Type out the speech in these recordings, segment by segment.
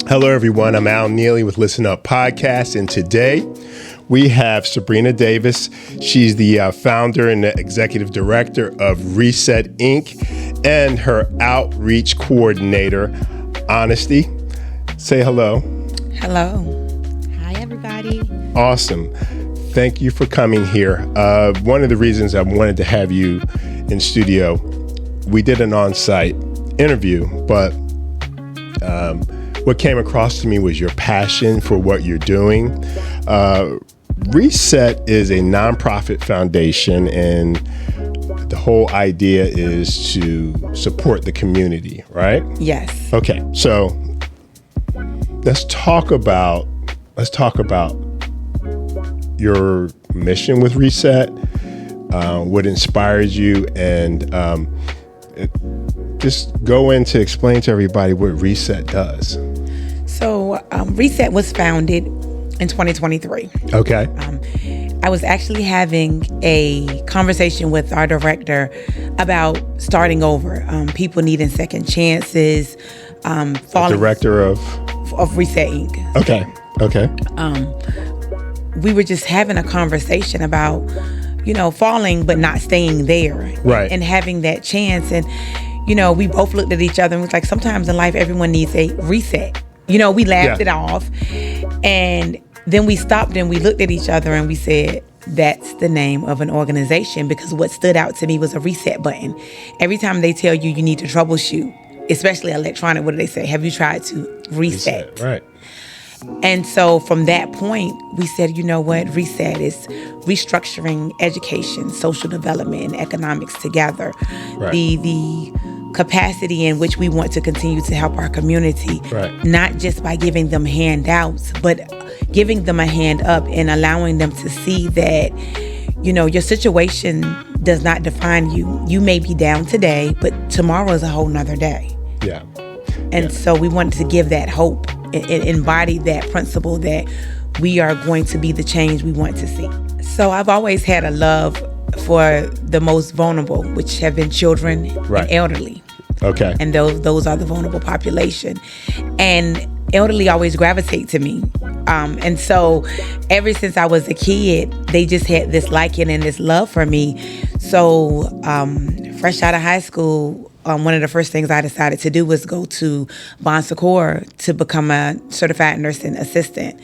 Hello, everyone. I'm Al Neely with Listen Up Podcast, and today we have Sabrina Davis. She's the founder and the executive director of Reset Inc. and her outreach coordinator, Honesty. Say hello. Hello. Hi, everybody. Awesome. Thank you for coming here. One of the reasons I wanted to have you in studio, we did an on-site interview, but what came across to me was your passion for what you're doing. Reset is a nonprofit foundation, and the whole idea is to support the community, right? Yes. Okay, so let's talk about your mission with Reset, what inspires you, and just go in to explain to everybody what Reset does. So Reset was founded in 2023. Okay. I was actually having a conversation with our director about starting over, people needing second chances. Director of Reset Inc. Okay. We were just having a conversation about, falling but not staying there, right? And having that chance. And we both looked at each other and was like, sometimes in life everyone needs a reset. We laughed it off, and then we stopped and we looked at each other and we said, that's the name of an organization, because what stood out to me was a reset button. Every time they tell you need to troubleshoot, especially electronic, what do they say? Have you tried to reset? Right. And so from that point, we said, Reset is restructuring education, social development, and economics together. Right. The capacity in which we want to continue to help our community, right, not just by giving them handouts, but giving them a hand up and allowing them to see that, your situation does not define you. You may be down today, but tomorrow is a whole nother day. Yeah. And so we wanted to give that hope and embody that principle that we are going to be the change we want to see. So I've always had a love for the most vulnerable, which have been children, right, and elderly. Okay. And those are the vulnerable population. And elderly always gravitate to me. And so ever since I was a kid, they just had this liking and this love for me. So fresh out of high school, one of the first things I decided to do was go to Bon Secours to become a certified nursing assistant.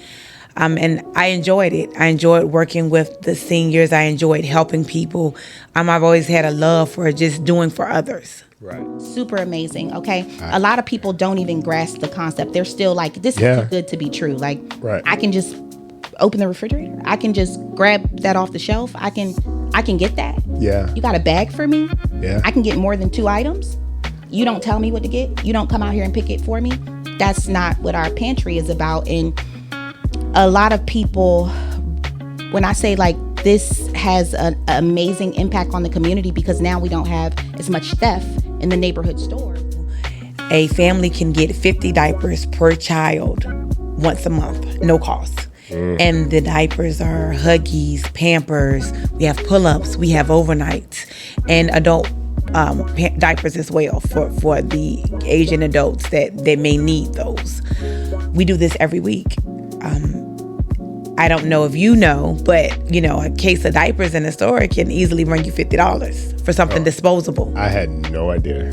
And I enjoyed it. I enjoyed working with the seniors. I enjoyed helping people. I've always had a love for just doing for others. Right. Super amazing. Okay. A lot of people don't even grasp the concept. They're still like, this is too good to be true. Like, right, I can just open the refrigerator. I can just grab that off the shelf. I can get that. Yeah. You got a bag for me? Yeah. I can get more than 2 items. You don't tell me what to get. You don't come out here and pick it for me. That's not what our pantry is about. And a lot of people, when I say like this has an amazing impact on the community, because now we don't have as much theft in the neighborhood store. A family can get 50 diapers per child once a month, no cost. And the diapers are Huggies, Pampers, we have pull-ups, we have overnights, and adult diapers as well for the Asian adults that may need those. We do this every week. I don't know if you know, but a case of diapers in the store can easily run you $50 for something disposable. I had no idea.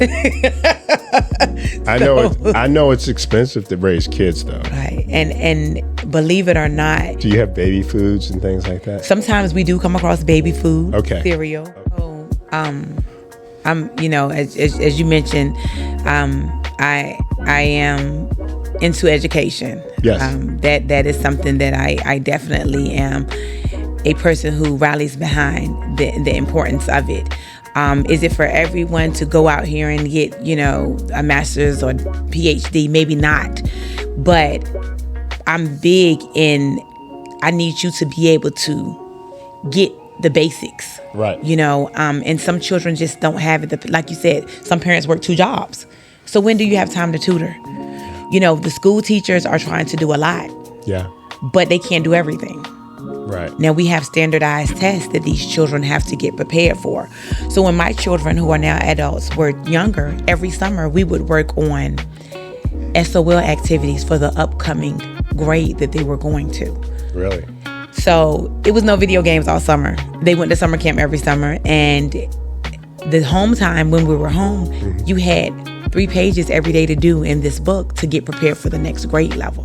I know it's expensive to raise kids, though. Right, and believe it or not, do you have baby foods and things like that? Sometimes we do come across baby food, cereal. Okay. I'm, as you mentioned, I am into education. Yes. That is something that I definitely am a person who rallies behind the importance of it. Is it for everyone to go out here and get, a master's or PhD? Maybe not. But I'm big in, I need you to be able to get the basics. Right. And some children just don't have it. Like you said, some parents work 2 jobs. So when do you have time to tutor? The school teachers are trying to do a lot. Yeah. But they can't do everything. Right. Now we have standardized tests that these children have to get prepared for. So when my children, who are now adults, were younger, every summer we would work on SOL activities for the upcoming grade that they were going to. Really? So it was no video games all summer. They went to summer camp every summer, and the home time when we were home, you had 3 pages every day to do in this book to get prepared for the next grade level.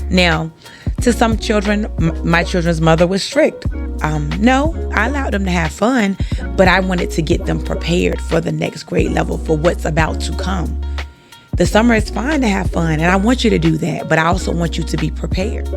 Now, to some children, my children's mother was strict. No, I allowed them to have fun, but I wanted to get them prepared for the next grade level, for what's about to come. The summer is fine to have fun, and I want you to do that, but I also want you to be prepared.